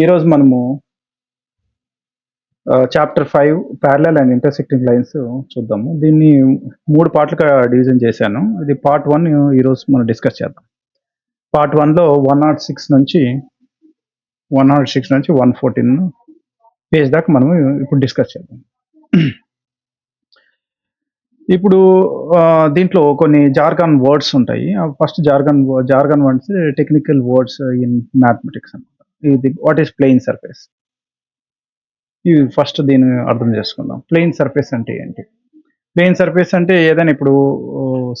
ఈరోజు మనము chapter 5 parallel and intersecting lines చూద్దాము. దీన్ని 3 పార్ట్లుగా డివిజన్ చేశాను. ఇది పార్ట్ 1 ఈరోజు మనం డిస్కస్ చేద్దాం. పార్ట్ 1లో 106 నుంచి 114 పేజ్ దాకా మనము ఇప్పుడు డిస్కస్ చేద్దాం. ఇప్పుడు దీంట్లో కొన్ని జార్గాన్ వర్డ్స్ ఉంటాయి. First jargon words technical words in mathematics అనమాట. ఇది వాట్ ఈస్ ప్లేన్ సర్ఫేస్. ఇవి ఫస్ట్ దీన్ని అర్థం చేసుకుందాం. ప్లేన్ సర్ఫేస్ అంటే ఏంటి? ప్లేన్ సర్ఫేస్ అంటే ఏదైనా ఇప్పుడు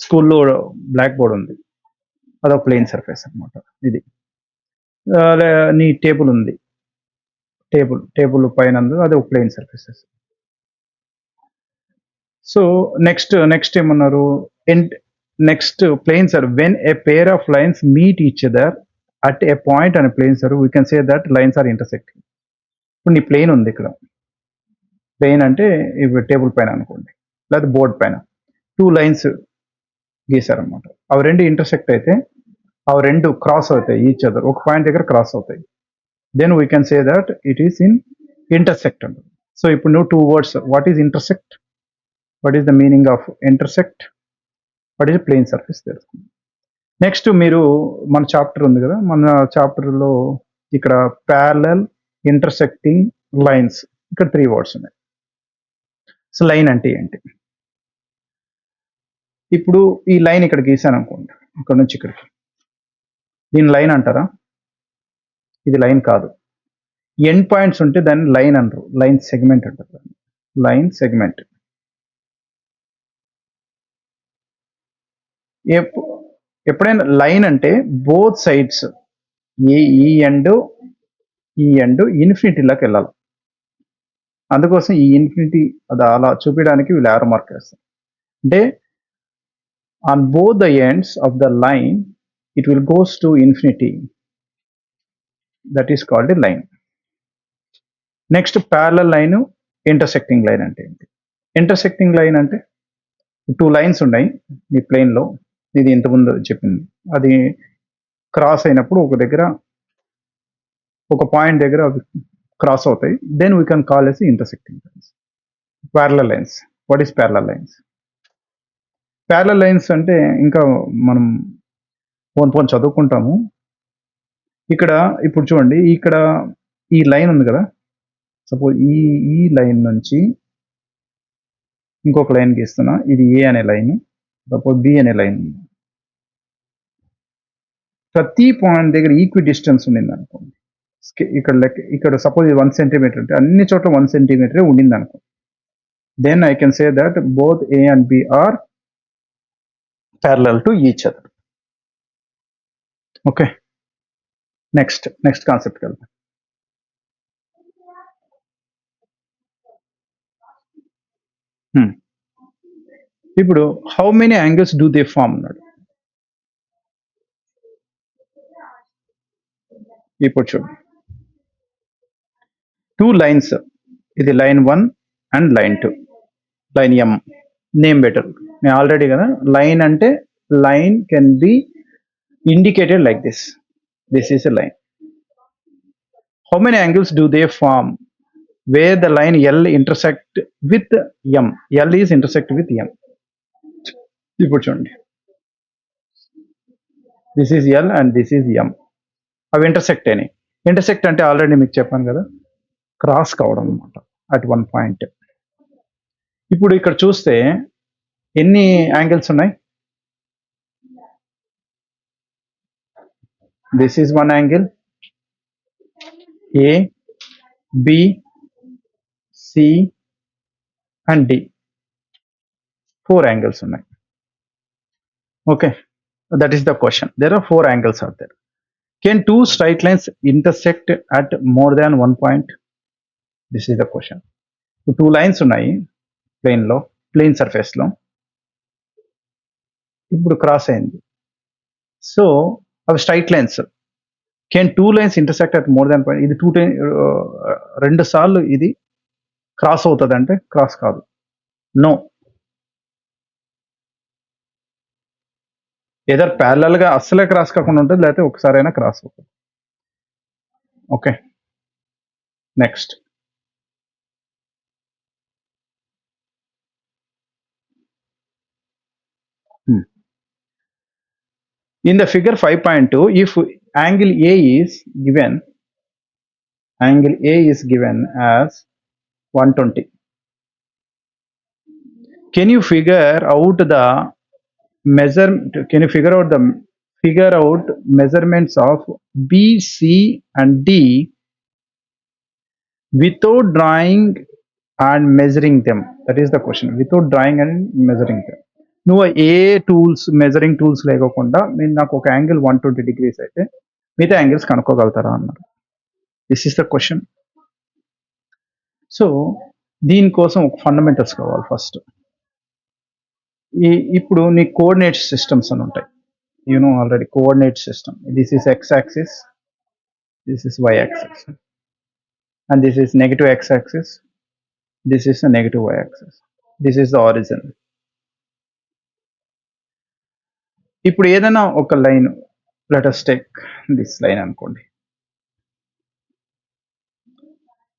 స్కూల్లో బ్లాక్ బోర్డ్ ఉంది, అదొక ప్లేన్ సర్ఫేస్ అనమాట. ఇది నీ టేబుల్ ఉంది, టేబుల్ పైన అది ఒక ప్లేన్ సర్ఫేసెస్. సో నెక్స్ట్ ఏమన్నారు? Next plane sir when a pair of lines meet each other at a point and plane sir we can say that lines are intersecting. ఇప్పుడు నీ ప్లేన్ ఉంది, ఇక్కడ plane అంటే ఇప్పుడు టేబుల్ పైన అనుకోండి, లేదా బోర్డ్ పైన 2 లైన్స్ గీసారనమాట. అవి రెండు ఇంటర్సెక్ట్ అయితే అవి రెండు క్రాస్ అవుతాయి, ఈచ్ అదర్ ఒక పాయింట్ దగ్గర క్రాస్ అవుతాయి. Then we can say that it is in intersect అండి. సో ఇప్పుడు నువ్వు 2 words, what is intersect, what is the meaning of intersect, what is plane surface తెలుస్తుంది. నెక్స్ట్ మీరు మన చాప్టర్ ఉంది కదా, మన చాప్టర్లో ఇక్కడ ప్యారలల్, ఇంటర్సెక్టింగ్, లైన్స్, ఇక్కడ 3 వర్డ్స్ ఉన్నాయి. సో లైన్ అంటే ఏంటి? ఇప్పుడు ఈ లైన్ ఇక్కడ గీసాను అనుకోండి, ఇక్కడ నుంచి ఇక్కడికి, దీని లైన్ అంటారా? ఇది లైన్ కాదు. ఎండ్ పాయింట్స్ ఉంటే దాన్ని లైన్ అంటారు, లైన్ సెగ్మెంట్ అంటారు, లైన్ సెగ్మెంట్. ఎప్పుడైనా లైన్ అంటే బోత్ సైడ్స్ ఈ ఎండ్ ఇన్ఫినిటీలోకి వెళ్ళాలి. అందుకోసం ఈ ఇన్ఫినిటీ అది అలా చూపించడానికి వీళ్ళు యారో మార్క్ చేస్తారు. అంటే on both the ends of the line it will goes to infinity, that is called a line. Next parallel line, intersecting line అంటే ఏంటి? ఇంటర్సెక్టింగ్ లైన్ అంటే 2 లైన్స్ ఉన్నాయి ఈ ప్లేన్లో, ఇది ఇంతకుముందు చెప్పింది, అది క్రాస్ అయినప్పుడు ఒక దగ్గర ఒక పాయింట్ దగ్గర అవి క్రాస్ అవుతాయి. Then we can call as intersecting lines. Parallel lines, what is parallel lines? Parallel lines అంటే ఇంకా మనం పోను చదువుకుంటాము. ఇక్కడ ఇప్పుడు చూడండి, ఇక్కడ ఈ లైన్ ఉంది కదా, సపోజ్ ఈ లైన్ నుంచి ఇంకొక లైన్ గీస్తున్నా, ఇది ఏ అనే లైన్, సపోజ్ బి అనే లైన్. ప్రతి పాయింట్ దగ్గర ఈక్వి డిస్టెన్స్ ఉండింది అనుకోండి, ఇక్కడ సపోజ్ 1 సెంటీమీటర్ అంటే అన్ని చోట్ల 1 సెంటీమీటర్ ఉండింది అనుకో, then I can say that both A and B are parallel to each other. Okay, next concept వెళ్దాం. ఇప్పుడు how many angles do they form అన్నాడు. ఇప్పుడు చూడండి, 2 లైన్స్, ఇది line 1 and line 2, line M, name better. నేను already కదా, line అంటే line can be indicated like this, this is a line. How many angles do they form where the line L intersect with M, L is intersect with M. ఇప్పుడు చూడండి, this is L and this is M, అవి intersect అయినాయి. Intersect అంటే already మీకు చెప్పాను కదా, cross కావడం అనమాట అట్ 1 పాయింట్. ఇప్పుడు ఇక్కడ చూస్తే ఎన్ని యాంగిల్స్ ఉన్నాయి? This is 1 angle, A, B, C and D, 4 angles ఉన్నాయి. Okay, that is the question. There are 4 angles out there. Can 2 straight lines intersect at more than 1 point? This is the question. 2 lines ఉన్నాయి ప్లేన్లో, plane సర్ఫేస్లో, ఇప్పుడు cross అయింది. So అవి straight lines. Can 2 lines intersect at more than point? ఇది 2 సార్లు ఇది cross అవుతుంది అంటే క్రాస్ కాదు, నో. ఏదర్ ప్యారలల్గా అస్సలే క్రాస్ కాకుండా ఉంటుంది, లేకపోతే ఒకసారైనా క్రాస్ అవుతుంది. Okay, next. In the figure 5.2, if angle A is given, angle A is given as 120. Can you figure out the figure out measurements of B, C and D without drawing and measuring them? That is the question. Without drawing and measuring them. నువ్వు ఏ tools measuring tools లేకోకుండా నేను నాకు ఒక angle 120 degrees అయితే మిగతా angles కనుక్కోగలుగుతారా అన్నారు. This is the question. So దీనికోసం ఒక ఫండమెంటల్స్ కావాలి ఫస్ట్. ఇప్పుడు నీ కోఆర్డినేట్ సిస్టమ్స్ అని ఉంటాయి. You know already coordinate system. This is X axis, this is Y axis, and this is negative X axis, this is negative Y axis, this is the origin. ఇప్పుడు ఏదైనా ఒక line, let us take this line అనుకోండి.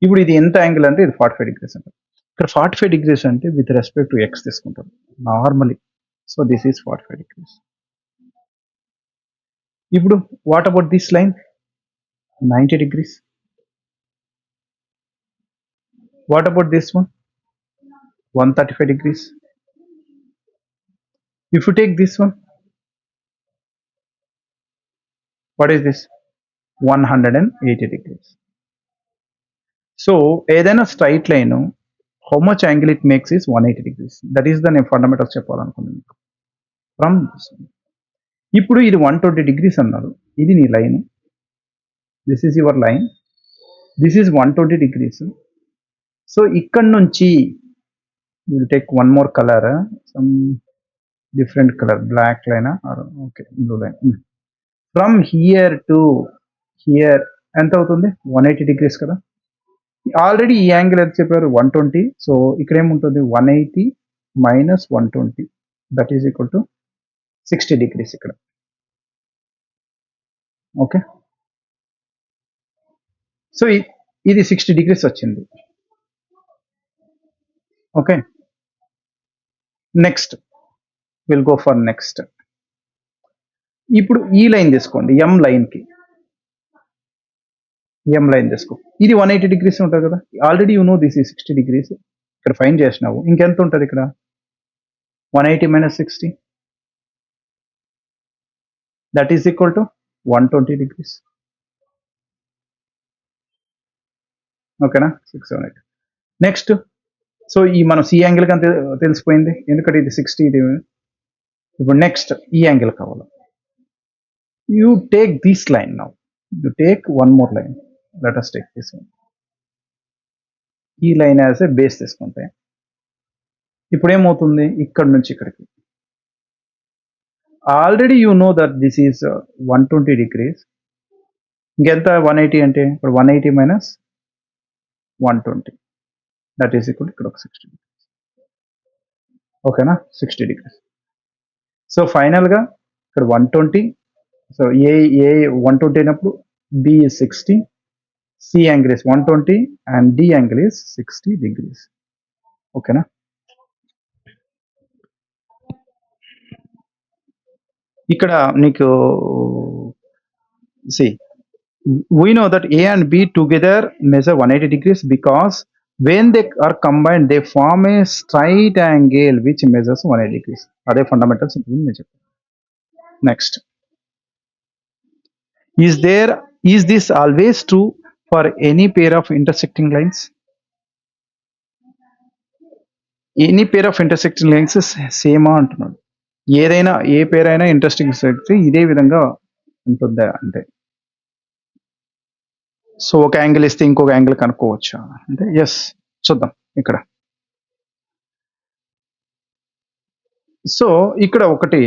ఇప్పుడు ఇది ఎంత angle అంటే ఇది 45 degrees అంటే ఇక్కడ 45 degrees అంటే విత్ రెస్పెక్ట్ టు ఎక్స్ తీసుకుంటాం normally. So this is 45 degrees. ఇప్పుడు what about this line 90 degrees. What about this one 135 degrees. If you take this one, what is this 180 degrees. So ఏదైనా straight line how much angle it makes is 180 degrees. That is the నేను fundamentals చెప్పాలనుకున్నాను మీకు from. ఇప్పుడు ఇది 120 degrees అన్నారు. ఇది నీ line, this is your line, this is 120 degrees. So ఇక్కడ నుంచి will take one more colour, some different colour, black line okay blue line. From here to here ఎంత అవుతుంది 180 degrees కదా. ఆల్రెడీ ఈ యాంగిల్ ఎంత చెప్పారు 120. సో ఇక్కడ ఏముంటుంది 180 minus 120 that is equal to 60 degrees ఇక్కడ. ఓకే, సో ఇది 60 degrees వచ్చింది. Okay, next will go for next. ఇప్పుడు ఈ లైన్ తీసుకోండి, ఎం లైన్కి ఎం లైన్ తీసుకో. ఇది 180 degrees ఉంటుంది కదా. ఆల్రెడీ యూ నో దిస్ ఈ 60 degrees. ఇక్కడ ఫైన్ చేసినావు, ఇంకెంత ఉంటుంది ఇక్కడ 180 minus 60 that is equal to 120 degrees. ఓకేనా 6, 7, 8. నెక్స్ట్, సో ఈ మనం సి యాంగిల్ కానీ తెలిసిపోయింది ఎందుకంటే ఇది 60. ఇది ఇప్పుడు నెక్స్ట్ ఈ యాంగిల్ కావాలి. You take this line now, you take one more line, let us take this one. ఈ లైన్ యాజ్ ఏ బేస్ తీసుకుంటే ఇప్పుడు ఏమవుతుంది ఇక్కడ నుంచి ఇక్కడికి already you know that this is 120 degrees. ఇంకెంత 180 అంటే ఇప్పుడు 180 మైనస్ 120 దట్ ఈస్ ఈక్వల్ ఇక్కడ ఒక 60 degrees. ఓకేనా 60 degrees. సో ఫైనల్గా ఇక్కడ 120. సో ఏ 120 అయినప్పుడు B is 60, C angle is 120 and D angle is 60 degrees. ఓకేనా, ఇక్కడ నీకు see we know that A and B together measure 180 degrees because when they are combined they form a straight angle which measures 180 degrees. అదే fundamentals నేను చెప్పాను. Next, is this always true for any pair of intersecting lines? Any pair of intersecting lines సేమా అంటున్నాడు. ఏదైనా ఏ పేర్ అయినా interesting ఇదే విధంగా ఉంటుందా అంటే, సో ఒక యాంగిల్ ఇస్తే ఇంకొక యాంగిల్ కనుక్కోవచ్చా అంటే ఎస్. చూద్దాం ఇక్కడ. సో ఇక్కడ ఒకటి,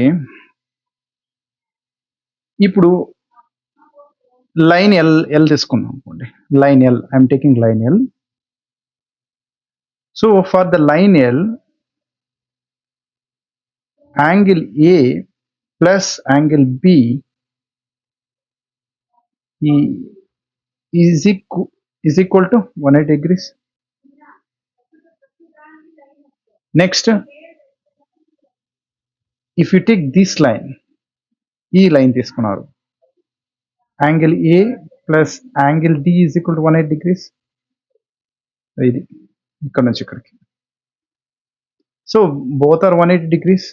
ఇప్పుడు లైన్ ఎల్ తీసుకున్నాం అనుకోండి. Line L, I'm taking line L. So for the line L, angle A plus angle B, ఈ is equal to 180 degrees. Next, if you take this line, ఈ లైన్ తీసుకున్నారు, angle A plus angle D is equal to 180 degrees. ఇది ఇక్కడ నుంచి ఇక్కడికి. So both are 180 degrees.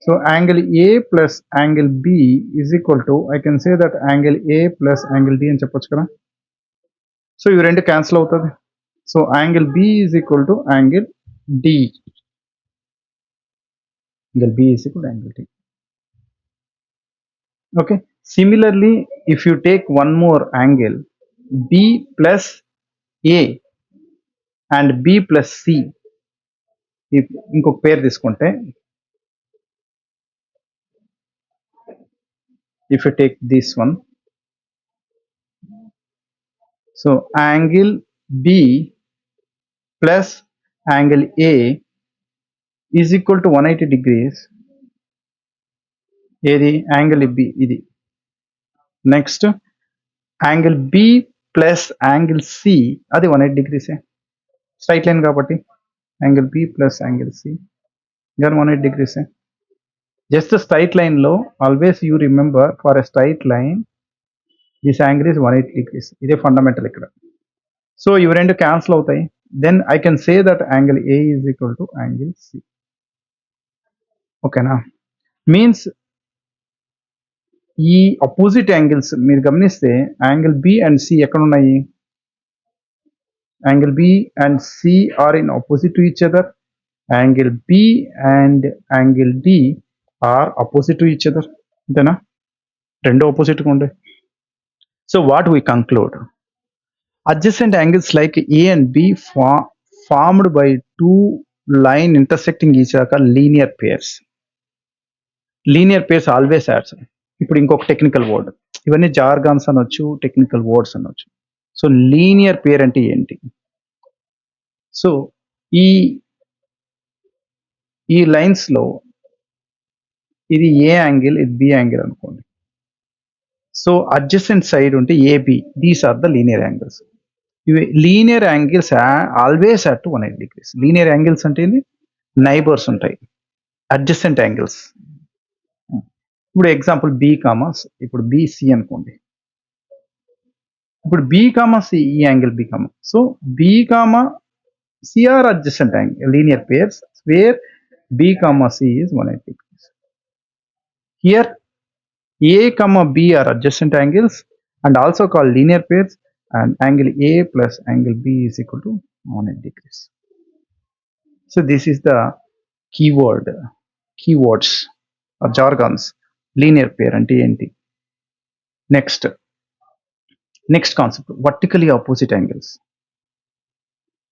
So angle A plus angle B is equal to, I can say that angle A plus angle D అని చెప్పొచ్చు కదా. సో ఇవి రెండు క్యాన్సిల్ అవుతుంది. So angle B is equal to angle D. Angle B is equal to angle D. Okay, similarly if you take one more angle b plus a and b plus c, ఇంకొక పేరు తీసుకుంటే, if you take this one, so angle b plus angle a is equal to 180 degrees. ఏది angle B ఇది. Next angle B plus angle C, అది 180 degrees, straight line కాబట్టి angle B plus angle C then 180 degrees. Just straight line లో always you remember, for a straight line this angle is 180 degrees. ఇదే fundamental ఇక్కడ. So ఇవి రెండు cancel అవుతాయి. Then I can say that angle A is equal to angle C. ఓకేనా? Means ఈ opposite angles మీరు గమనిస్తే యాంగిల్ బి అండ్ సి ఎక్కడ ఉన్నాయి? Angle B and C are in opposite to each other. Angle B and angle D are opposite to each other. అంతేనా? రెండు ఆపోజిట్గా ఉండే. So what we conclude, adjacent angles like A and B formed by two line intersecting each other are linear pairs. Linear pairs always adds. ఇప్పుడు ఇంకొక technical word, ఇవన్నీ jargons అనొచ్చు, technical words అనొచ్చు. So linear pair అంటే ఏంటి? So ఈ lines లో ఇది ఏ యాంగిల్, ఇది బి యాంగిల్ అనుకోండి. సో అడ్జసెంట్ సైడ్ ఉంటే AB, these are the linear angles. ఇవి linear angles always at 180 degrees. Linear angles అంటే నైబర్స్ ఉంటాయి, అడ్జసెంట్ యాంగిల్స్. ఇప్పుడు ఎగ్జాంపుల్ బి కామా, ఇప్పుడు బిసి అనుకోండి. ఇప్పుడు బి కామా సి, ఈ angle B comma, so B comma C are adjacent angle linear pairs where B comma C is 180 degrees. Here A comma B are adjacent angles and also called linear pairs, and angle A plus angle B is equal to 180 degrees. So this is the keywords or jargons. Linear pair ante enti. Next concept, vertically opposite angles.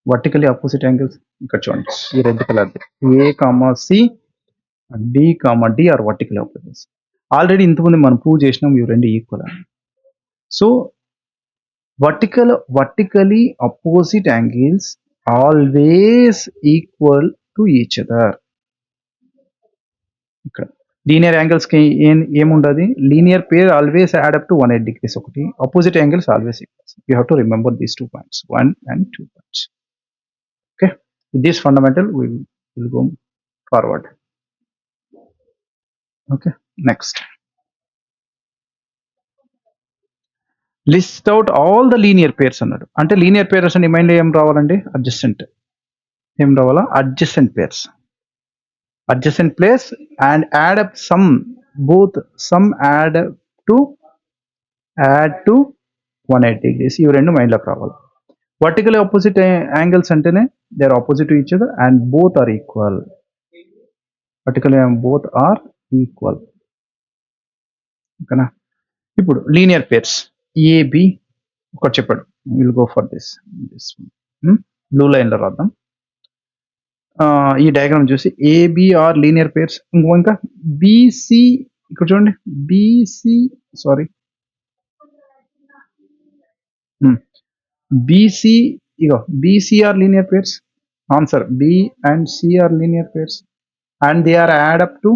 Vertically opposite angles ikkada chudandi, ee red color A comma C and B comma D are vertically opposite. Already ఇంతకుముందు మనం prove చేసినాం ఇవి రెండు equal అని. So vertically opposite angles always equal to each other. ఇక్కడ linear angles కి ఏముండదు, linear pair always add up to 180 degrees ఒకటి, opposite angles always equals. You have to remember these 2 points, 1 and 2 points. Okay, with this fundamental we will go forward. Okay, next list out all the linear pairs అన్నాడు. అంటే linear pairs అంటే మైండ్లో ఏం రావాలండి? Adjacent. ఏం రావాలా? Adjacent pairs. Adjacent place and add up some, both some add to 180 degrees. ఇవి రెండు మైండ్ లోకి రావాలి. వర్టికల్ ఆపోజిట్ యాంగిల్స్ అంటేనే they are opposite to each other and both are equal. Vertical both are equal. ఓకేనా? ఇప్పుడు linear pairs AB ఒకటి చెప్పాడు. Will go for this blue line లో రాద్దాం. ఈ డయాగ్రామ్ చూసి ఏబిఆర్ లీనియర్ పేర్స్. ఇంకా బీసీ ఇక్కడ చూడండి, బీసీ సారీ బీసీ, ఇగో BC are linear pairs. Answer B and C are linear pairs and they are add up to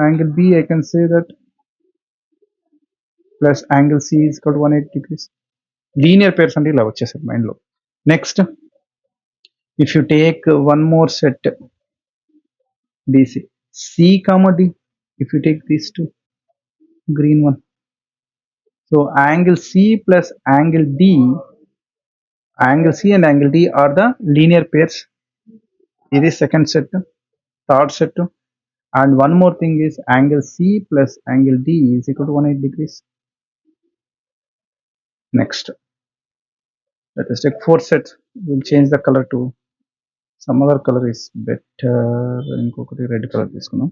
angle B. I can say that plus angle C is equal to 180 degrees. Linear pairs అంటే ఇలా వచ్చేసాయి మైండ్లో. Next if you take one more set BC, C comma D, if you take these two, green one. So angle C plus angle D, angle C and angle D are the linear pairs. It is second set, third set. And one more thing is angle C plus angle D is equal to 180 degrees. Next, let us take fourth set. We'll change the color to some other color is better. ఇంకొకటి red colour తీసుకుందాం.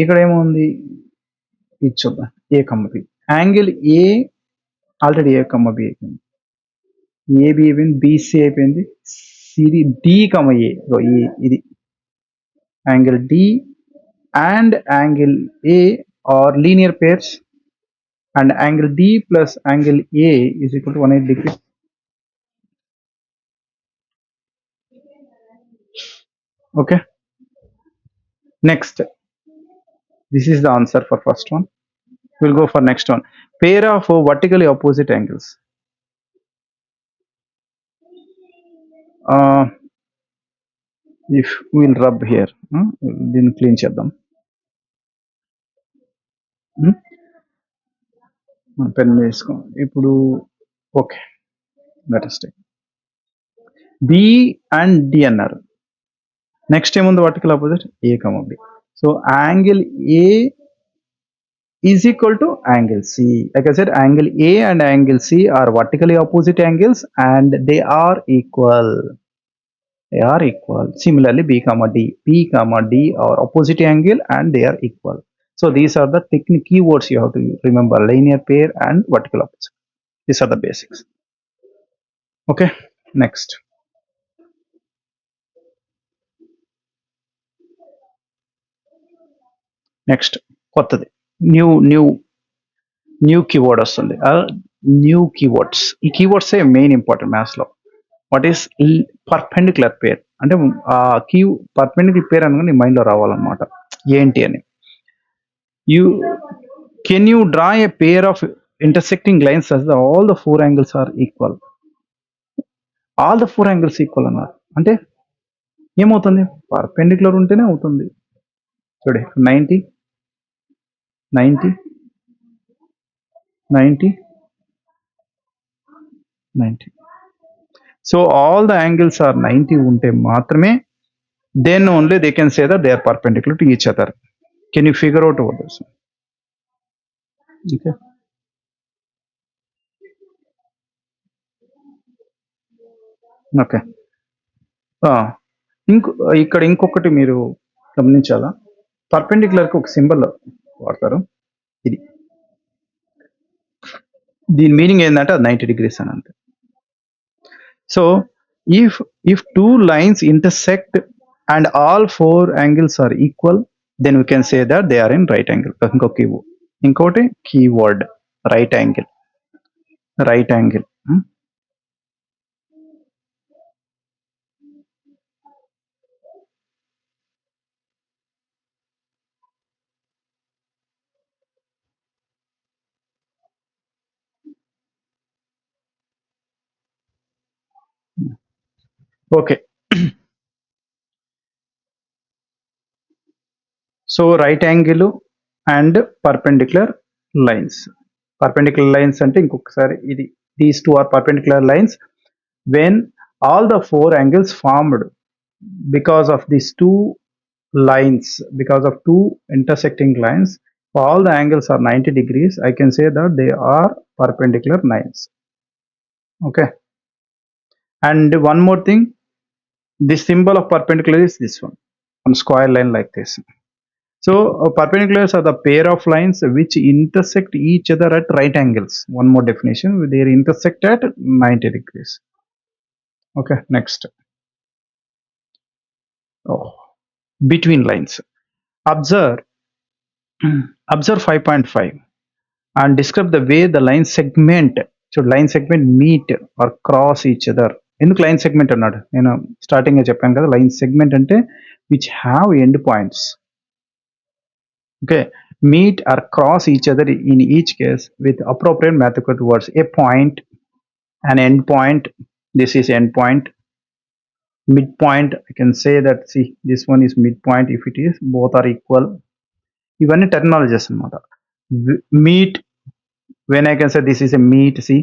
ఇక్కడ ఏముంది ఇది చూద్దాం. A comma B, angle A already A comma B అయిపోయింది, AB అయిపోయింది, BC అయిపోయింది, CD D comma A, ఇది angle D and angle A are linear pairs, and angle D plus angle A is equal to 180 degrees. Okay, next, this is the answer for first one. We'll go for next one. Pair of vertically opposite angles. If we'll rub here, then clean చేద్దాం. Pen వేసుకో ఇప్పుడు. Okay, let us take B and D అన్నారు. Next ఏముంది vertical opposite A comma B. So angle A is equal to angle C. Like I said, angle A and angle C are vertically opposite angles and they are equal. They are equal. Similarly, B comma D are opposite angle and they are equal. So these are the technical keywords you have to remember: linear pair and vertical opposite. These are the basics. Okay, next. Next, కొత్తది new keyword వస్తుంది. New keywords, ఈ కీవర్డ్సే main important మ్యాథ్స్లో. What is perpendicular పేర్ అంటే ఆ perpendicular పేర్ అనగా నీ మైండ్లో రావాలన్నమాట ఏంటి అని. Can you draw A pair of intersecting lines as all the four angles are equal. All the four angles equal అన్నారు అంటే ఏమవుతుంది, పర్పెండిక్యులర్ ఉంటేనే అవుతుంది. చూడే 90 90 90 90. So all the angles are 90 unte matrame, then only they can say that they are perpendicular to each other. Can you figure out what this? Okay. Okay, ఇక్కడ ఇంకొకటి మీరు గమనించాలా, పర్పెండిక్యులర్కి ఒక సింబల్ వాడతారు. ఇది దీని మీనింగ్ ఏంటంటే అది 90 degrees అని అంతే. So if two lines intersect and all four angles are equal, then we can say that they are in right angle. ఇంకోటి keyword right angle. Okay. So right angle and perpendicular lines. Perpendicular lines ante inkokasari idi, these two are perpendicular lines when all the four angles formed because of these two lines, because of two intersecting lines, all the angles are 90 degrees. I can say that they are perpendicular lines. Okay, and one more thing, the symbol of perpendicular is this one square line like this. So perpendiculars are the pair of lines which intersect each other at right angles. One more definition, they intersect at 90 degrees. Okay, next. Between lines. Observe 5.5 and describe the way the line segment, should line segment meet or cross each other. ఎందుకు line segment అన్నాడు, నేను starting చెప్పాను కదా, line segment అంటే which have end points. Okay, meet or cross each other in each case with appropriate mathematical words. A point, an end point, this is end point, midpoint, I can say that, see, this one is midpoint if it is both are equal. ఇవన్నీ technologies అనమాట. Meet, when I can say this is a meet, see,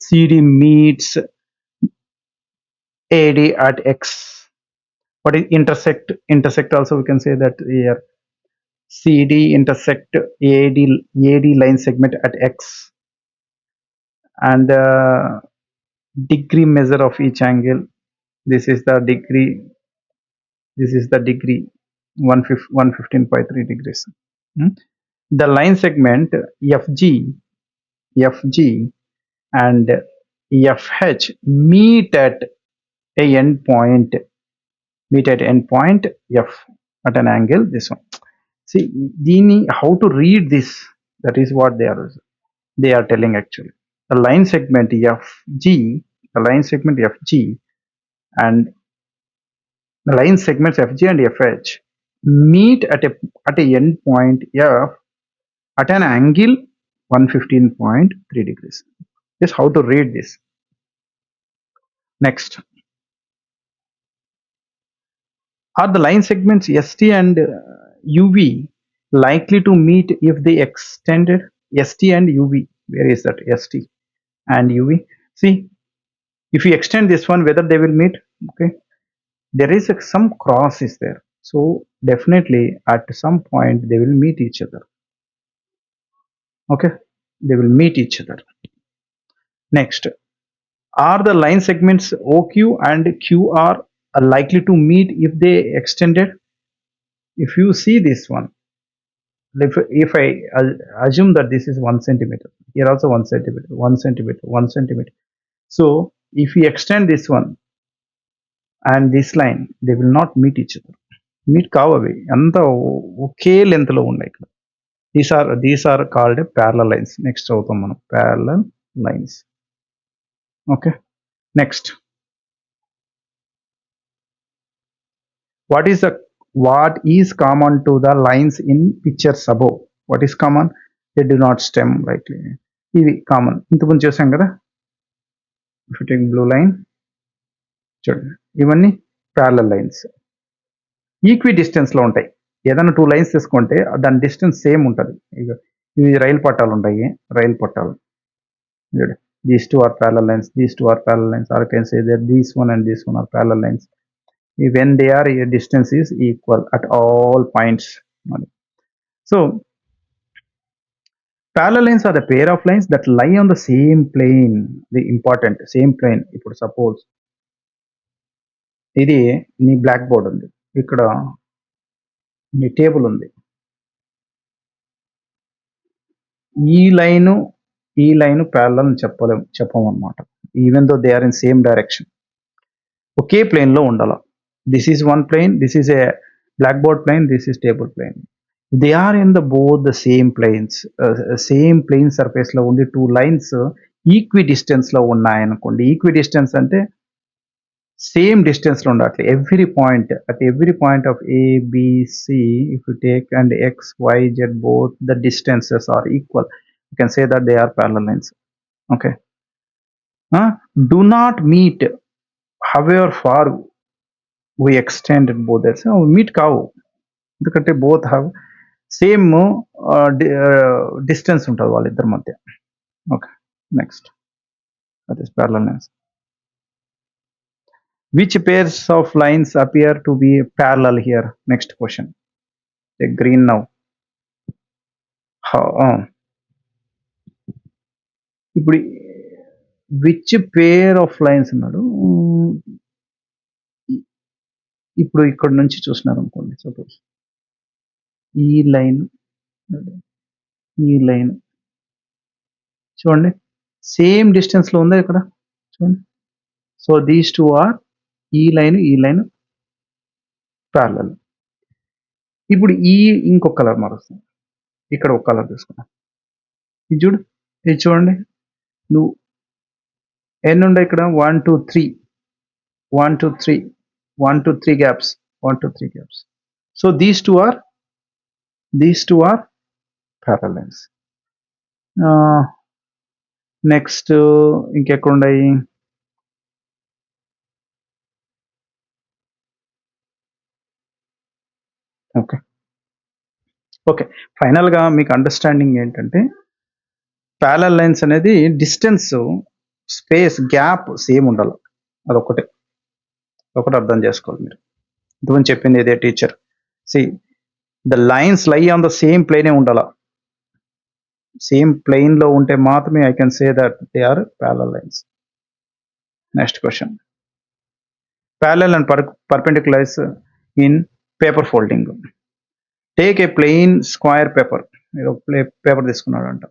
CD meets AD at X. What is intersect? Intersect also we can say that here CD intersect AD line segment at X, and degree measure of each angle. This is the degree. This is the degree 115.3 degrees. The line segment FG and FH meet at a endpoint. Meet at endpoint F at an angle. This one. See, how to read this? That is what they are telling actually. The line segment FG, the line segment FG, and the line segments FG and FH meet at a endpoint F at an angle 115.3 degrees. This how to read this. Next, are the line segments ST and UV likely to meet if they extended? ST and UV, where is that ST and UV? See, if you extend this one, whether they will meet? Okay, there is some cross is there, so definitely at some point they will meet each other. Okay, they will meet each other. Next, are the line segments OQ and QR are likely to meet if they extended? If you see this one, if I assume that this is 1 centimeter, here also 1 centimeter, 1 centimeter, 1 centimeter. So if we extend this one and this line, they will not meet each other. Meet కావు అవి, అంతా ఒకే length లో ఉన్నాయి ఇక్కడ. These are called parallel lines. Next చదువుతాం మనం parallel lines. Okay, next, what is common to the lines in pictures above? What is common? They do not stem rightly. ఇవి common, ఇంతకుముందు చేసాం కదా. If you take blue line, చూడండి, ఇవన్నీ parallel lines equidistance లో ఉంటాయి. ఏదైనా 2 lines తీసుకుంటే దాని డిస్టెన్స్ సేమ్ ఉంటుంది. ఇవి రైలు పట్టాలు ఉంటాయి, రైలు పట్టాలు. These two are parallel lines, these two are parallel lines, or I can say that this one and this one are parallel lines when they are distance is equal at all points. So parallel lines are the pair of lines that lie on the same plane. The important same plane. ఇప్పుడు suppose ఇది నీ black board ఉంది, ఇక్కడ నీ table ఉంది, ఈ line parallel అని చెప్పమన్నమాట. Even though they are in same direction, ఒకే ప్లేన్ లో ఉండాల. This is one plane, this is a black board plane, this is table plane. They are in both the same planes, same plane surface లో ఉండి 2 lines equidistance లో ఉన్నాయనుకోండి. Equidistance అంటే same distance లో ఉండాలి. Every point, at every point of A, B, C, if you take and X, Y, Z, both the distances are equal, you can say that they are parallel lines. Okay, do not meet however far we extended both that. So meet కావు, ఎందుకంటే both have same distance ఉంటుంది వాళ్ళిద్దరి మధ్య. Okay, next, that is parallel lines. Which pairs of lines appear to be parallel here? Next question. Take green now. ఇప్పుడు which pair of lines అన్నాడు. ఇప్పుడు ఇక్కడ నుంచి చూసినారు అనుకోండి, సపోజ్ ఈ లైన్ చూడండి, సేమ్ డిస్టెన్స్ లో ఉందా ఇక్కడ చూడండి. సో దీస్ టూ ఆర్ ఈ లైన్ ప్యారలల్. ఇప్పుడు ఇంకొక కలర్ మారుస్తుంది, ఇక్కడ ఒక కలర్ తీసుకున్నా, ఇది చూడండి. నువ్వు ఎన్ని ఉండే ఇక్కడ 1 2 3 gaps. So these two are these two are parallel lines. Next ఇంకెక్కడ ఉన్నాయి? ఓకే ఓకే ఫైనల్గా మీకు అండర్స్టాండింగ్ ఏంటంటే ప్యారల్ లైన్స్ అనేది డిస్టెన్స్, స్పేస్, గ్యాప్ సేమ్ ఉండాలి. అదొకటి అర్థం చేసుకోవాలి మీరు. ఇంతకుముందు చెప్పింది ఇదే teacher. See the lines lie on the same ప్లేనే ఉండాల. సేమ్ ప్లేన్లో ఉంటే మాత్రమే I can say that they are parallel lines. Next question. Parallel and perpendiculars in paper folding. Take A plain square paper. మీరు పేపర్ తీసుకున్నాడంట,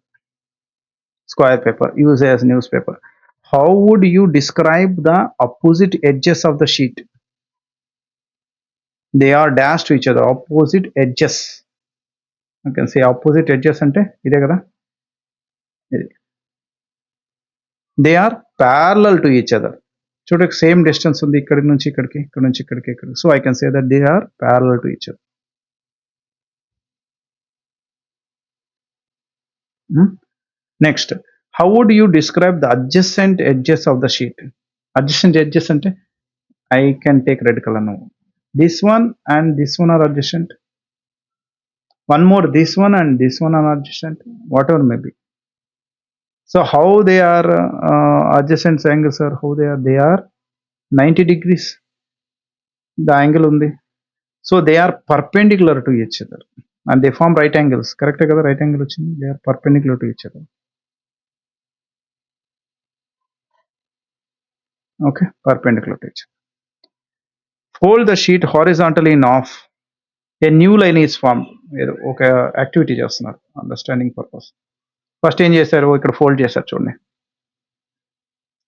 square paper, use as newspaper. How would you describe the opposite edges of the sheet? They are dash to each other. Opposite edges, I can say opposite edges అంటే ఇదే కదా, ఇది. దే are parallel to each other. చూడకి same distance ఉంది, ఇక్కడి నుంచి ఇక్కడికి, ఇక్కడ నుంచి ఇక్కడికి, ఇక్కడ. So I can say that they are parallel to each other. Next, how would you describe the adjacent edges of the sheet? Adjacent edges అంటే I can take red colour now. This one and this one are adjacent. One more, this one and this one are adjacent, whatever may be. So how they are adjacent angles are, how they are 90 degrees the angle undi. So they are perpendicular to each other and they form right angles. Correct kada, right angle ochindi, they are perpendicular to each other. Okay, perpendicular to each other. Fold the sheet horizontally in half. A new line is formed. ఒక activity చేస్తున్నారు understanding purpose. First ఏం చేశారు, ఇక్కడ fold చేశారు చూడండి.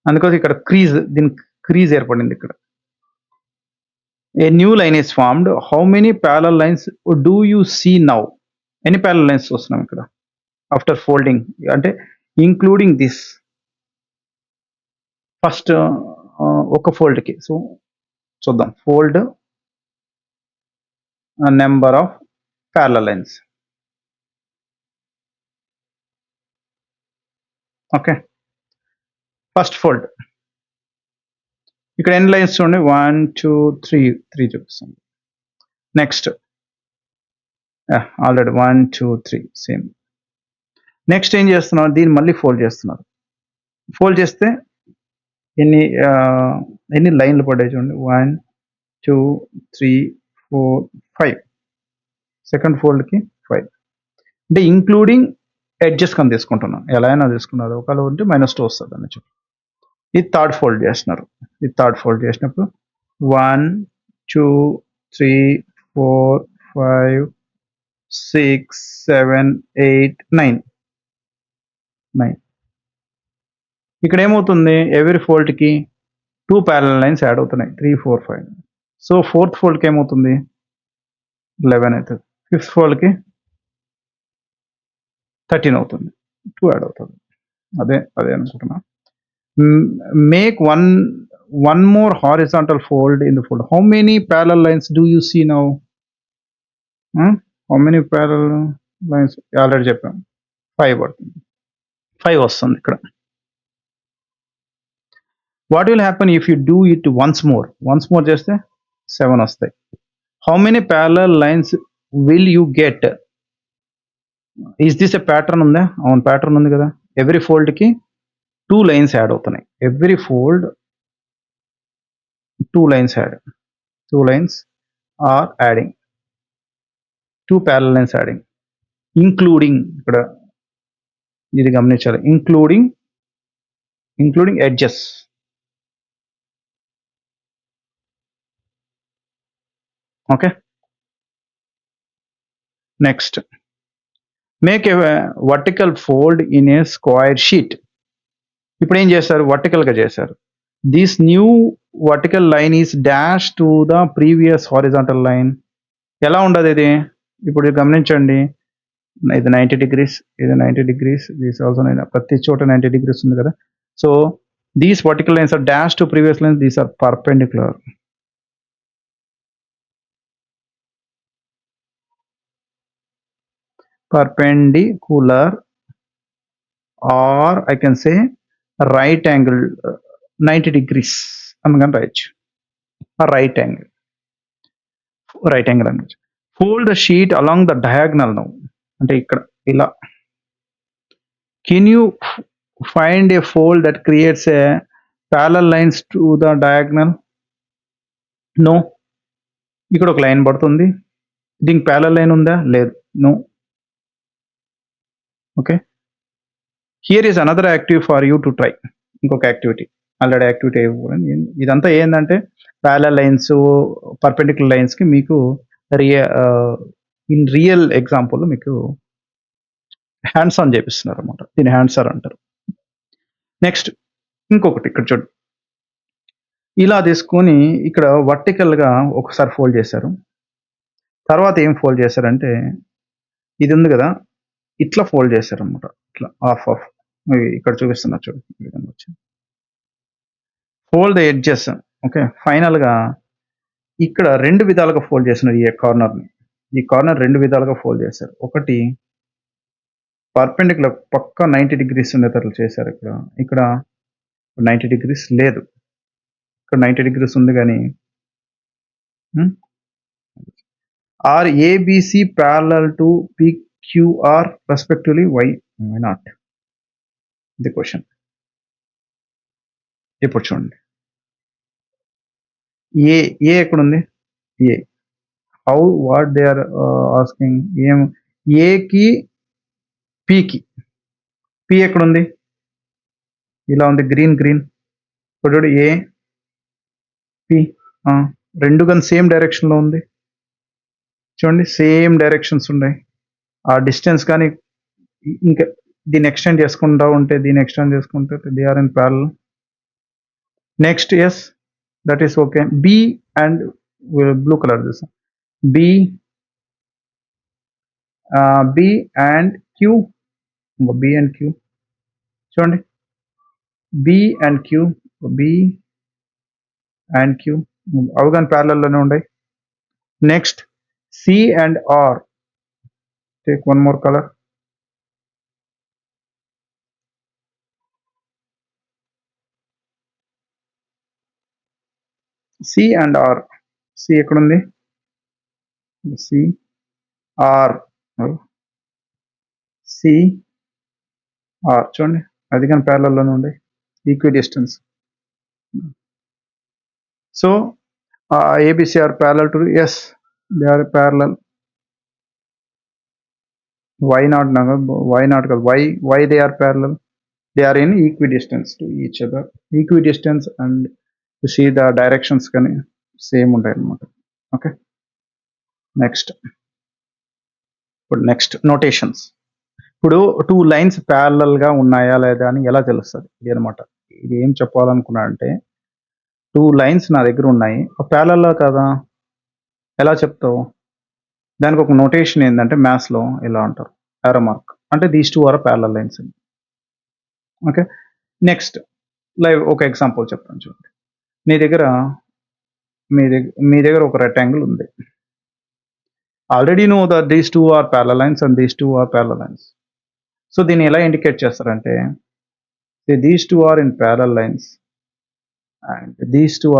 అందుకోసం ఇక్కడ crease, దీని క్రీజ్ ఏర్పడింది ఇక్కడ. A new line is formed. How many parallel lines do you see now? ఎన్ని ప్యారలల్ లైన్స్ చూస్తున్నాం ఇక్కడ ఆఫ్టర్ ఫోల్డింగ్, అంటే ఇంక్లూడింగ్ దిస్. ఫస్ట్ ఒక ఫోల్డ్కి, సో చూద్దాం. Fold number of parallel lines. Okay, first fold. ఇక్కడ ఎన్ని లైన్స్ చూడండి, 1 2 3 చూపిస్తుంది. Next already 1 2 3 same. నెక్స్ట్ ఏం చేస్తున్నారు, దీన్ని మళ్ళీ ఫోల్డ్ చేస్తున్నారు. ఫోల్డ్ చేస్తే ఎన్ని లైన్లు పడ్డాయి చూడండి, 1 2 3 4 5. సెకండ్ ఫోల్డ్కి 5, అంటే ఇంక్లూడింగ్ ఎడ్జెస్ కానీ తీసుకుంటున్నాను. ఎలా అయినా తీసుకున్నారు, ఒకవేళ ఉంటే -2 వస్తుంది అని చెప్పి. ఇది థర్డ్ ఫోల్డ్ చేస్తున్నారు. ఇది థర్డ్ ఫోల్డ్ చేసినప్పుడు 1 2 3 4 5 6 7 8 9. ఇక్కడ ఏమవుతుంది, ఎవరీ ఫోల్డ్కి 2 ప్యారలల్ లైన్స్ యాడ్ అవుతున్నాయి, 3 4 5. సో ఫోర్త్ ఫోల్డ్కి ఏమవుతుంది, 11 అవుతుంది. ఫిఫ్త్ ఫోల్డ్కి 13 అవుతుంది, 2 యాడ్ అవుతుంది. అదే అనుకుంటున్నా. Make one more horizontal fold in the fold. How many parallel lines do you see now? How many parallel lines? Already చెప్పాం, 5 పడుతుంది. 5 వస్తుంది ఇక్కడ. What will happen if you do it once more చేస్తే 7 వస్తాయి. How many parallel lines will you get? Is this a pattern ఉందా? అవును, pattern ఉంది కదా. ఎవ్రీ ఫోల్డ్కి 2 లైన్స్ యాడ్ అవుతున్నాయి. Every fold 2 lines add. 2 lines are adding. 2 parallel lines adding. Including, ఇక్కడ ఇది గమనించాలి, including edges. Okay. Next, make a vertical fold in a square sheet. ఇప్పుడు ఏం చేశారు, వర్టికల్గా చేశారు. This new vertical line is dash to the previous horizontal line. ఎలా ఉండదు ఇది, ఇప్పుడు గమనించండి. ఇది 90 degrees, ఇది 90 degrees, దిస్ ఆల్సో ప్రతి చోట 90 degrees ఉంది కదా. So these vertical lines are dash to previous lines, these are perpendicular. perpendicular, or I can say right angle 90 degrees అనగానే రాయొచ్చు. రైట్ యాంగిల్ అనొచ్చు. Fold the sheet along the diagonal now, అంటే ఇక్కడ ఇలా. Can you find a fold that creates a parallel lines to the diagonal? No. ఇక్కడ ఒక line పడుతుంది, దీనికి ప్యారలల్ లైన్ ఉందా? లేదు. No. Okay, here is another active for you to try. ఇంకొక యాక్టివిటీ, ఆల్రెడీ యాక్టివిటీ ఇదంతా ఏంటంటే ప్యారలల్ లైన్స్, పర్పెండిక్యులర్ లైన్స్కి మీకు ఇన్ రియల్ ఎగ్జాంపుల్ మీకు హ్యాండ్స్ ఆన్ చేపిస్తున్నారు అనమాట. దీన్ని హ్యాండ్స్ ఆన్ అంటారు. నెక్స్ట్ ఇంకొకటి ఇక్కడ చూడండి, ఇలా తీసుకొని ఇక్కడ వర్టికల్గా ఒకసారి ఫోల్డ్ చేశారు. తర్వాత ఏం ఫోల్డ్ చేశారంటే ఇది ఉంది కదా, ఇట్లా ఫోల్డ్ చేశారు అనమాట. ఇట్లా ఆఫ్ ఇక్కడ చూపిస్తున్నా చూడండి, ఈ విధంగా వచ్చింది. Fold the edges. ఓకే, ఫైనల్గా ఇక్కడ రెండు విధాలుగా ఫోల్డ్ చేస్తున్నారు. ఈ కార్నర్ రెండు విధాలుగా ఫోల్డ్ చేశారు. ఒకటి పర్పెండిక్యులర్ పక్క 90 degrees ఉండేటట్లు చేశారు. ఇక్కడ 90 degrees లేదు, ఇక్కడ 90 degrees ఉంది. కానీ are ABC parallel to PQR respectively, why not? The question. ఇప్పుడు చూడండి, ఏ ఎక్కడుంది? A how what they are asking, ఏం ఏకి పికి, పి ఎక్కడుంది? ఇలా ఉంది, గ్రీన్. ఇప్పుడు చూడు, ఏ పి రెండు కానీ సేమ్ డైరెక్షన్లో ఉంది. చూడండి, సేమ్ డైరెక్షన్స్ ఉన్నాయి. ఆ డిస్టెన్స్ కానీ ఇంకా దీన్ని ఎక్స్టెండ్ చేసుకుంటూ ఉంటే, they are in parallel. Next, yes, that is okay. B and blue colour చూసాం, B and Q. B and Q చూడండి, బి అండ్ క్యూ అవి కానీ ప్యారలల్లోనే ఉన్నాయి. Next, C and R. Take one more colour, C and R. C ఎక్కడుంది? C R చూడండి, అది కానీ ప్యారలల్లోనే ఉంది, equidistance. So ABC are parallel to, yes, they are parallel. Why not? Why they are parallel? They are in equidistance to each other. Equidistance, and you see the directions can same ఉంటాయి అన్నమాట. Okay, next notations. ఇప్పుడు two lines ప్యారలల్గా ఉన్నాయా లేదా అని ఎలా తెలుస్తుంది? ఇది అనమాట. ఇది ఏం చెప్పాలనుకున్నా అంటే, టూ లైన్స్ నా దగ్గర ఉన్నాయి, ప్యారలల్లా కదా, ఎలా చెప్తావు? దానికి ఒక నోటేషన్ ఏంటంటే మ్యాథ్స్లో ఇలా అంటారు, యారో మార్క్, అంటే these two are parallel lines. Okay, next ఒక ఎగ్జాంపుల్ చెప్తాను చూడండి. మీ దగ్గర ఒక రెక్టాంగిల్ ఉంది. Already know that these two are parallel lines and these two are parallel lines. So దీన్ని ఎలా ఇండికేట్ చేస్తారంటే, these two are in parallel lines and these two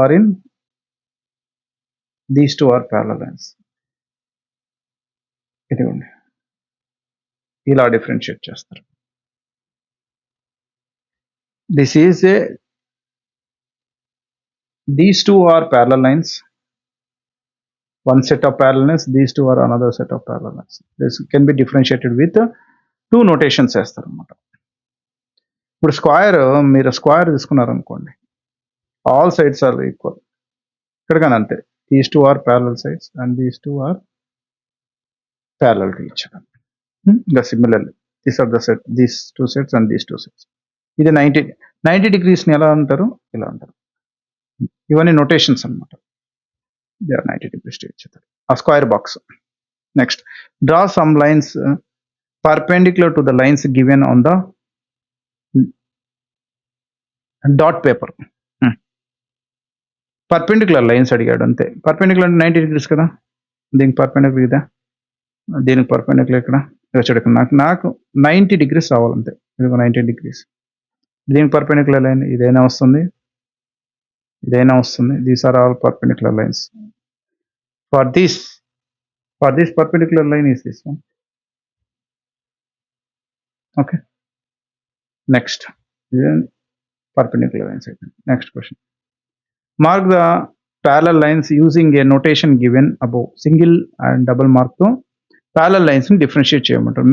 are parallel lines. ఇదిగోండి, ఇలా డిఫరెన్షియేట్ చేస్తారు. These two are parallel lines, one set of parallel lines, these two are another set of parallel lines. This can be differentiated with two notations చేస్తారు అన్నమాట. ఇప్పుడు మీరు square తీసుకున్నారు అనుకోండి, all sides are equal. ఇక్కడ కానీ అంతే, these two are parallel sides and these two are parallel to each other. Similarly, these are the set, these two sets and these two sets. ఇది 90 degrees ని ఎలా అంటారు? ఇలా అంటారు. ఇవన్నీ నోటేషన్స్ అన్నమాట. They are 90 degrees to each other. A square box. Next, draw some lines perpendicular to the lines given on the dot paper. Perpendicular lines అడిగాడు అంతే. పర్పెండిక్యులర్ అంటే 90 degrees కదా, దీనికి పర్పెండిక్యులర్ ఇదా, దీనికి పర్పెండిక్యులర్ ఇక్కడ చూడండి నాకు 90 degrees రావాలంతే. ఇదిగో 90 degrees. దీనికి పర్పెండిక్యులర్ లైన్ ఇదైనా వస్తుంది, ఇదైనా వస్తుంది. These are all perpendicular lines. For this perpendicular line is this one. Okay. Next. Then perpendicular lines. Next question. Mark the parallel lines using a notation given above. Single and double mark to parallel lines ని differentiate చేయమంటారు.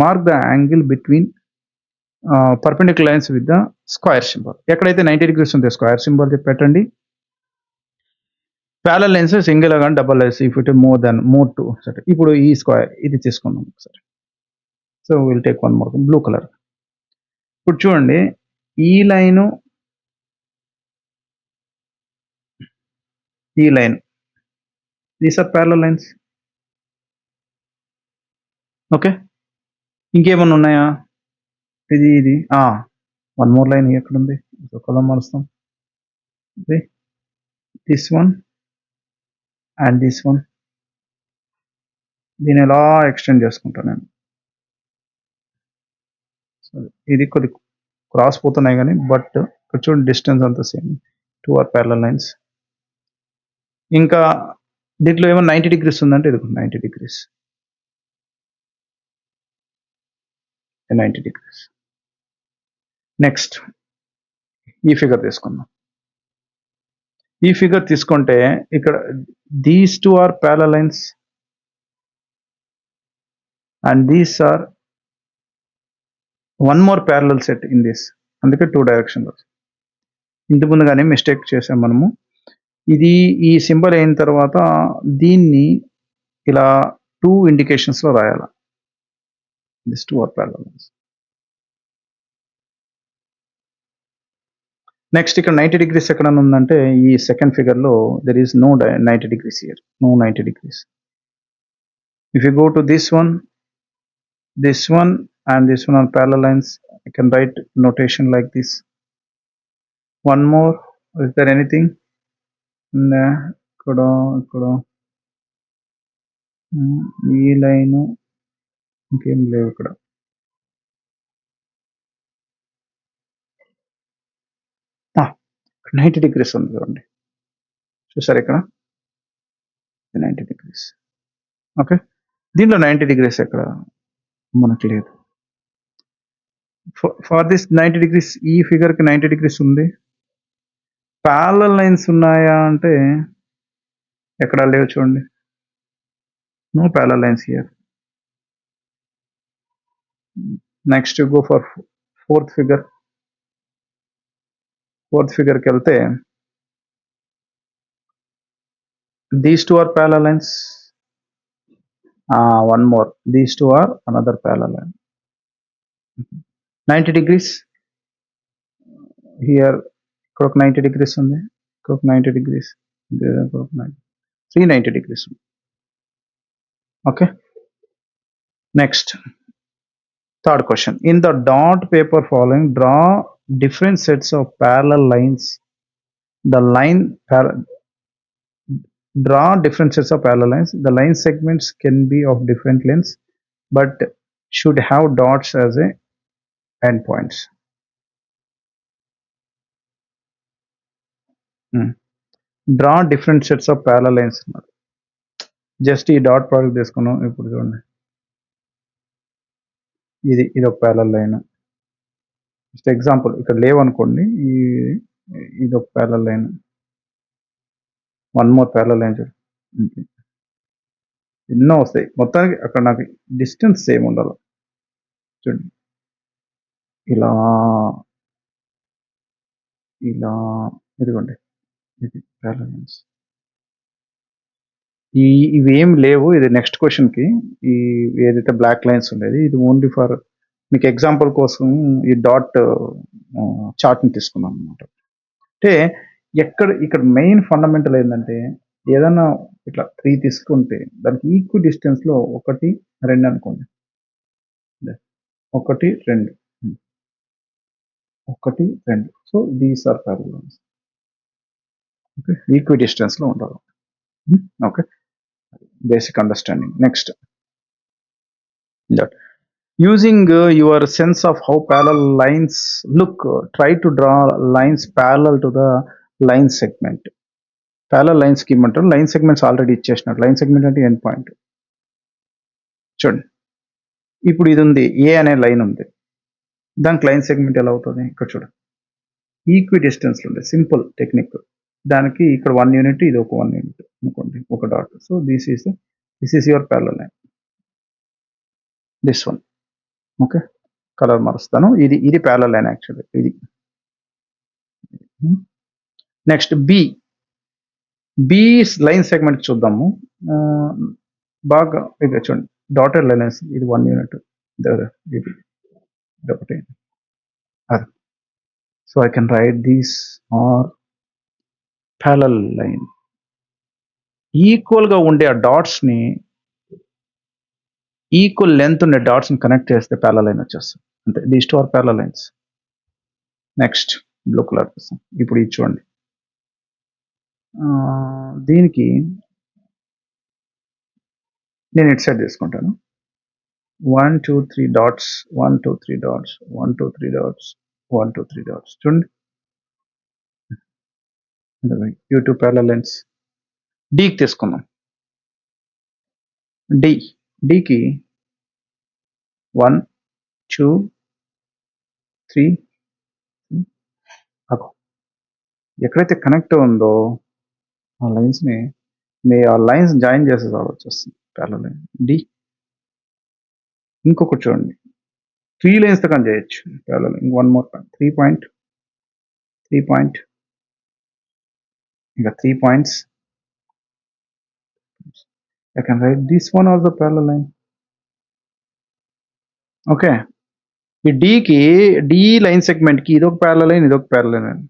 Mark the angle between perpendicular lines with the square symbol. ఎక్కడైతే 90 degrees ఉందో square symbol పెట్టండి. Parallel lines single కానీ double lines if it more to సరే. ఇప్పుడు ఈ square ఇది తీసుకుందాం ఒకసారి. So will take one more blue colour. ఇప్పుడు చూడండి ఈ లైను ఈ line these are parallel lines. Okay, ఇంకేమన్నా ఉన్నాయా? ఇది వన్ మోర్ లైన్ ఎక్కడ ఉంది? ఒకలా మారుస్తాం. This one and this one. దీన్ని ఎలా ఎక్స్టెండ్ చేసుకుంటాను నేను. ఇది కొద్ది క్రాస్ పోతున్నాయి కానీ బట్ ఇక్కడ చూడండి డిస్టెన్స్ అంతా సేమ్. 2 are parallel lines. ఇంకా దీంట్లో ఏమో 90 degrees ఉందంటే ఇది 90 degrees. 90 degrees. నెక్స్ట్ ఈ ఫిగర్ తీసుకుందాం. ఈ ఫిగర్ తీసుకుంటే ఇక్కడ these 2 are parallel lines and these are one more parallel set in this. అందుకే 2 డైరెక్షన్లో. ఇంటి ముందుగానే మిస్టేక్ చేసాం మనము. ఇది ఈ సింబల్ అయిన తర్వాత దీన్ని ఇలా 2 ఇండికేషన్స్లో రాయాలి. This 2 are parallel lines. Next ఇక్కడ 90 degrees ఎక్కడ ఉందంటే ఈ సెకండ్ ఫిగర్లో there is no 90 degrees here. No 90 degrees. If you go to this one and this one are parallel lines, I can write notation like this. One more. Is there anything? ఇక్కడ ఈ line ఇంకేం లేవు ఇక్కడ. ఇక్కడ 90 degrees ఉంది చూడండి. చూసారు ఇక్కడ 90 degrees. ఓకే, దీంట్లో 90 degrees ఎక్కడ మనకు లేదు. ఫర్ దిస్ 90 degrees ఈ ఫిగర్కి 90 degrees ఉంది. ప్యారలల్ లైన్స్ ఉన్నాయా అంటే ఎక్కడ లేవు చూడండి. No parallel lines here. Next go for fourth figure. Fourth ఫిగర్కి వెళ్తే these 2 are parallel lines. One more. These 2 are another parallel line. 90 degrees here. ఇక్కడ ఒక 90 degrees ఉంది. ఇక్కడ ఒక 90 degrees. 390 degrees. Okay, next third question. In the dot paper following, draw different sets of parallel lines. Draw different sets of parallel lines. The line segments can be of different lengths but should have dots as a endpoints. Draw different sets of parallel lines. Just ఈ dot product తీసుకున్నాం. ఇప్పుడు చూడండి ఇది ఒక parallel line. Just example ఇక్కడ లేవనుకోండి. ఇది ఒక parallel line. One more parallel line చూడండి. ఎన్నో వస్తాయి. మొత్తానికి అక్కడ నాకు డిస్టెన్స్ సేమ్ ఉండాలి. చూడండి ఇలా ఇదిగోండి ఇది ప్యారలల్ లైన్స్. ఇవేం లేవు. ఇది నెక్స్ట్ క్వశ్చన్కి ఈ ఏదైతే బ్లాక్ లైన్స్ ఉండేది ఇది ఓన్లీ ఫర్ మీకు ఎగ్జాంపుల్ కోసం ఈ డాట్ చార్ట్ని తీసుకున్నాం అనమాట. అంటే ఇక్కడ మెయిన్ ఫండమెంటల్ ఏంటంటే ఏదైనా ఇట్లా 3 తీసుకుంటే దానికి ఈక్వల్ డిస్టెన్స్లో 1, 2 అనుకోండి. 1, 2 1, 2. So these are parallel lines. Okay, equal డిస్టెన్స్లో ఉండాలి. Okay, basic understanding. Next That using your sense of how parallel lines look, try to draw lines parallel to the line segment. Parallel lines కి ఇమ్మంటారు, line segments already ఇచ్చేసినారు. Line segment అంటే end point. చూడండి, ఇప్పుడు ఇది ఉంది, ఏ అనే line ఉంది, దానికి లైన్ సెగ్మెంట్ ఎలా అవుతుంది? ఇక్కడ చూడండి, ఈక్వి డిస్టెన్స్ ఉంది, సింపుల్ టెక్నిక్. దానికి ఇక్కడ 1 యూనిట్, ఇది ఒక 1 యూనిట్ అనుకోండి, ఒక dot. So this is your parallel line, this one. Okay, colour మారుస్తాను. ఇది ప్యారలల్ లైన్ యాక్చువల్లీ. ఇది నెక్స్ట్ బి లైన్ సెగ్మెంట్ చూద్దాము. బాగా ఇది చూడండి, డాటెడ్ లైన్, ఇది 1 యూనిట్, ఇది ఒకటి. అది so I can write these are parallel line. Equal గా ఉండే ఆ డాట్స్ ని, ఈక్వల్ లెంత్ ఉండే డాట్స్ ని కనెక్ట్ చేస్తే ప్యారలల్ లైన్ వచ్చేస్తుంది. అంతే, these two are parallel lines. Next blue colour కోసం, ఇప్పుడు ఇది చూడండి, దీనికి నేను ఇటు సైడ్ తీసుకుంటాను. 1 2 3 డాట్స్, 1 2 3 డాట్స్, 1 2 3 డాట్స్, 1 2 3 డాట్స్. చూడండి, యూ టూ ప్యారలల్ లైన్స్. డీకి తీసుకుందాం. డీకి 1 2 3, ఎక్కడైతే కనెక్ట్ ఉందో ఆ లైన్స్ ని ఆ లైన్స్ జాయిన్ చేసే వచ్చేస్తుంది ప్యారలల్ లైన్. డి ఇంకొకటి చూడండి, 3 లైన్స్ తో కానీ చేయొచ్చు parallel line. 1 more point, 3 point, 3 point, ఇంకా 3 points. I can write this one also parallel line. Okay, ఈ డి లైన్ సెగ్మెంట్ కి ఇదొక ప్యారలల్ లైన్, ఇదొక ప్యారలల్ లైన్.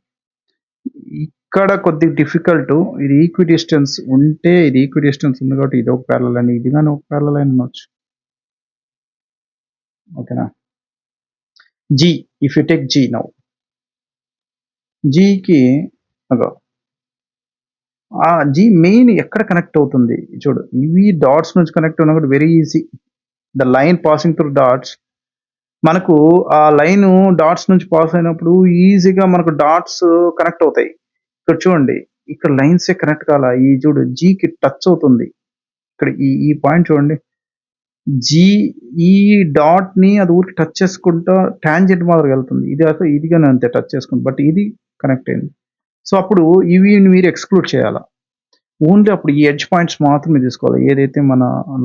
ఇక్కడ కొద్దిగా డిఫికల్ట్. ఇది ఈక్వి డిస్టెన్స్ ఉంటే, ఇది ఈక్వి డిస్టెన్స్ ఉంది కాబట్టి ఇది ఒక ప్యారలల్ లైన్, ఇది కానీ ఒక ప్యారలల్ లైన్ అనొచ్చు. ఓకేనా? G, if you take G now, జీకి ఆ జీ మెయిన్ ఎక్కడ కనెక్ట్ అవుతుంది చూడు, ఇవి డాట్స్ నుంచి కనెక్ట్ అయినా కూడా very easy. The line passing through dots, మనకు ఆ లైన్ డాట్స్ నుంచి పాస్ అయినప్పుడు ఈజీగా మనకు డాట్స్ కనెక్ట్ అవుతాయి. ఇక్కడ చూడండి, ఇక్కడ లైన్స్ కనెక్ట్ కాల, ఈ చూడు జీకి టచ్ అవుతుంది. ఇక్కడ ఈ పాయింట్ చూడండి, జీ ఈ డాట్ ని అది ఊరికి టచ్ చేసుకుంటా టాంజెంట్ మాదిరి వెళ్తుంది. ఇది అసలు ఇదిగానే అంతే టచ్ చేసుకుంటుంది, బట్ ఇది కనెక్ట్ అయింది. సో అప్పుడు ఇవి మీరు ఎక్స్క్లూడ్ చేయాలా. ఓన్లీ అప్పుడు ఈ ఎడ్జ్ పాయింట్స్ మాత్రమే తీసుకోవాలి. ఏదైతే మన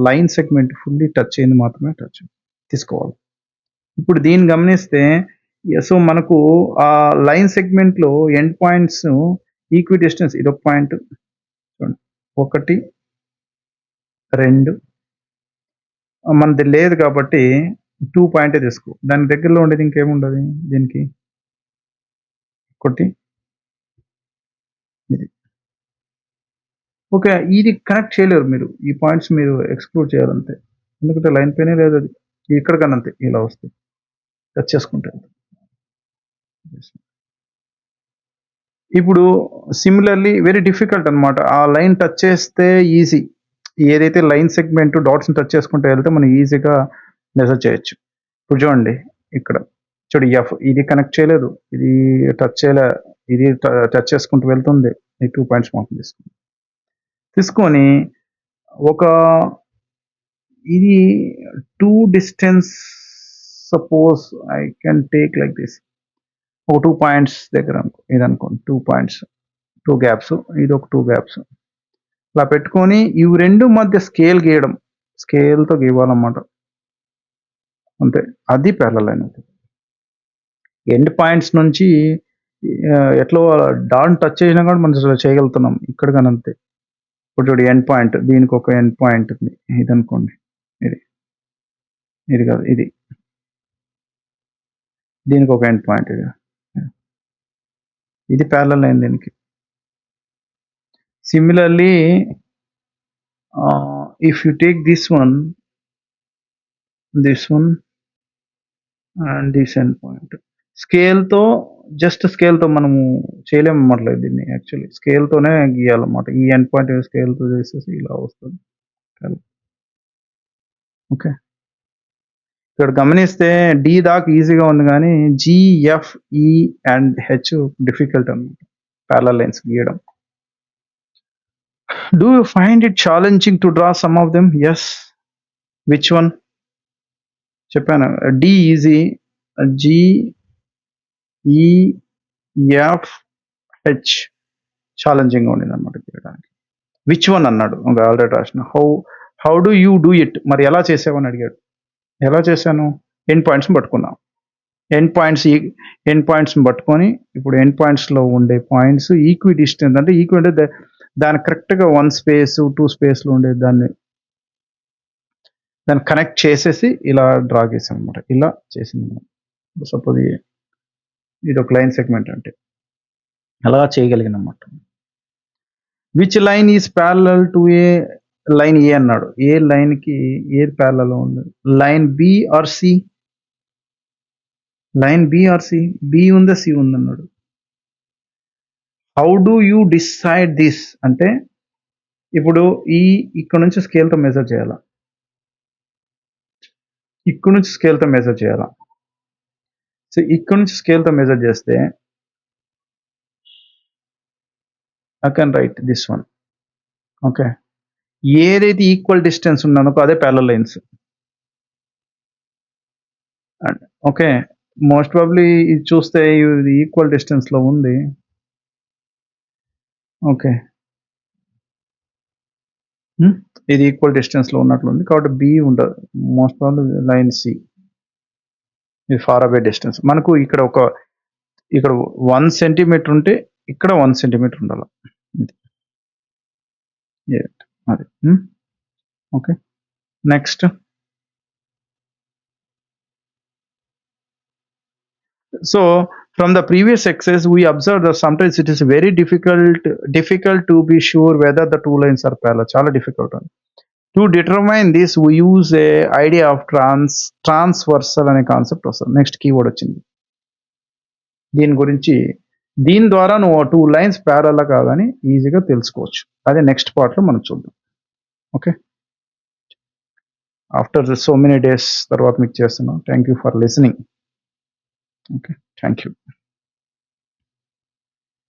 లైన్ సెగ్మెంట్ ఫుల్లీ టచ్ అయింది మాత్రమే తీసుకోవాలి. ఇప్పుడు దీన్ని గమనిస్తే, సో మనకు ఆ లైన్ సెగ్మెంట్ లో ఎండ్ పాయింట్స్ ఈక్వి డిస్టెన్స్, ఇదొక పాయింట్ చూడండి, 1 2, మనది లేదు కాబట్టి 2 పాయింటే తీసుకో. దాని దగ్గరలో ఉండేది ఇంకేముండదు దీనికి, 1 ఇది. ఓకే, ఇది కనెక్ట్ చేయలేరు మీరు, ఈ పాయింట్స్ మీరు ఎక్స్క్లూడ్ చేయాలంతే, ఎందుకంటే లైన్ పైనే లేదు అది. ఇక్కడ కన్నా అంతే, ఇలా వస్తుంది, టచ్ చేసుకుంటే. ఇప్పుడు సిమిలర్లీ వెరీ డిఫికల్ట్ అనమాట. ఆ లైన్ టచ్ చేస్తే ఈజీ, ఏదైతే లైన్ సెగ్మెంట్ డాట్స్ టచ్ చేసుకుంటే వెళ్తే మనం ఈజీగా మెజర్ చేయొచ్చు. ఇప్పుడు చూడండి, ఇక్కడ చూడు, ఎఫ్ ఇది కనెక్ట్ చేయలేదు, ఇది టచ్ చేయలే, ఇది టచ్ చేసుకుంటూ వెళ్తుంది. ఈ 2 పాయింట్స్ మాత్రం తీసుకొని ఒక ఇది 2 distance, suppose I can take like this. ఒక 2 పాయింట్స్ దగ్గర ఇది అనుకోండి, 2 పాయింట్స్, 2 గ్యాప్స్, ఇది ఒక 2 గ్యాప్స్. ఇలా పెట్టుకొని ఇవి రెండు మధ్య స్కేల్ గీయడం, స్కేల్తో గీయాలన్నమాట అంతే. అది ప్యారలల్ లైన్. ఎండ్ పాయింట్స్ నుంచి ఎట్లా డాట్ టచ్ చేసినా కూడా మనం చేయగలుగుతున్నాం ఇక్కడ కానీ అంతే. ఇప్పుడు చూడు, ఎండ్ పాయింట్, దీనికి ఒక ఎండ్ పాయింట్ ఉంది, ఇది అనుకోండి, ఇది కాదు, దీనికి ఒక ఎండ్ పాయింట్, ఇది ప్యారలల్ లైన్ దీనికి. Similarly if you take this one and this end point, స్కేల్తో జస్ట్ స్కేల్తో మనము చేయలేమన్నమాట దీన్ని. యాక్చువల్లీ స్కేల్తోనే గీయాలన్నమాట. ఈ ఎండ్ పాయింట్ స్కేల్తో చేసేసి ఇలా వస్తుంది. ఓకే, ఇక్కడ గమనిస్తే డి దాకా ఈజీగా ఉంది కానీ G, F, E and H difficult అన్నమాట ప్యారలల్ లైన్స్ గీయడం. Do you find it challenging to draw some of them? Yes. Which one? చెప్పాను, D easy, G, E, F, H challenging ఉండింది అనమాట గీయడానికి. విచ్ వన్ అన్నాడు, ఆల్రెడీ రాసిన. How do you do it, మరి ఎలా చేసావని అడిగాడు. ఎలా చేశాను, ఎండ్ పాయింట్స్ని పట్టుకున్నాం. ఎండ్ పాయింట్స్ని పట్టుకొని ఇప్పుడు ఎండ్ పాయింట్స్లో ఉండే పాయింట్స్ ఈక్వి డిస్టెన్స్, అంటే ఈక్వి అంటే దాని కరెక్ట్గా 1 స్పేస్ 2 స్పేస్లో ఉండే దాన్ని కనెక్ట్ చేసేసి ఇలా డ్రా చేసాం అనమాట. ఇలా చేసింది. సపోజ్ ఇది ఒక లైన్ సెగ్మెంట్ అంటే అలా చేయగలిగిన అనమాట. Which line is parallel to A line A అన్నాడు. ఏ లైన్కి ఏది ప్యారలల్ ఉంది? Line B or C? Line B or C? B ఉందా సి ఉందన్నాడు. How do you decide this అంటే ఇప్పుడు ఇక్కడ నుంచి స్కేల్తో మెజర్ చేయాలా, ఇక్కడ నుంచి స్కేల్తో మెజర్ చేయాలా. సో ఇక్కడ నుంచి స్కేల్తో మెజర్ చేస్తే I can right this one. Okay, ఏదైతే ఈక్వల్ డిస్టెన్స్ ఉందనుకో అదే parallel lines. Okay, most probably ఇది చూస్తే ఇది ఈక్వల్ డిస్టెన్స్లో ఉంది. ఓకే, ఇది ఈక్వల్ డిస్టెన్స్లో ఉన్నట్లుంది కాబట్టి బి ఉండదు. మోస్ట్ ప్రాబబ్లీ లైన్ సి, ఇది ఫార్ అవే డిస్టెన్స్. మనకు ఇక్కడ 1 సెంటీమీటర్ ఉంటే ఇక్కడ 1 సెంటీమీటర్ ఉండాలి. అది okay. Next, so from the previous exercise we observed that sometimes it is very difficult to be sure whether the two lines are parallel. Chala difficult. To determine this we use a idea of transversal అనే concept వస్తుంది. Next keyword వచ్చింది దీని ద్వారా నువ్వు 2 lines parallel కాదని ఈజీగా తెలుసుకోవచ్చు. అదే నెక్స్ట్ పార్ట్లో మనం చూద్దాం. Okay, after so many days తర్వాత మీకు చేస్తున్నాం. Thank you for listening. Okay, thank you.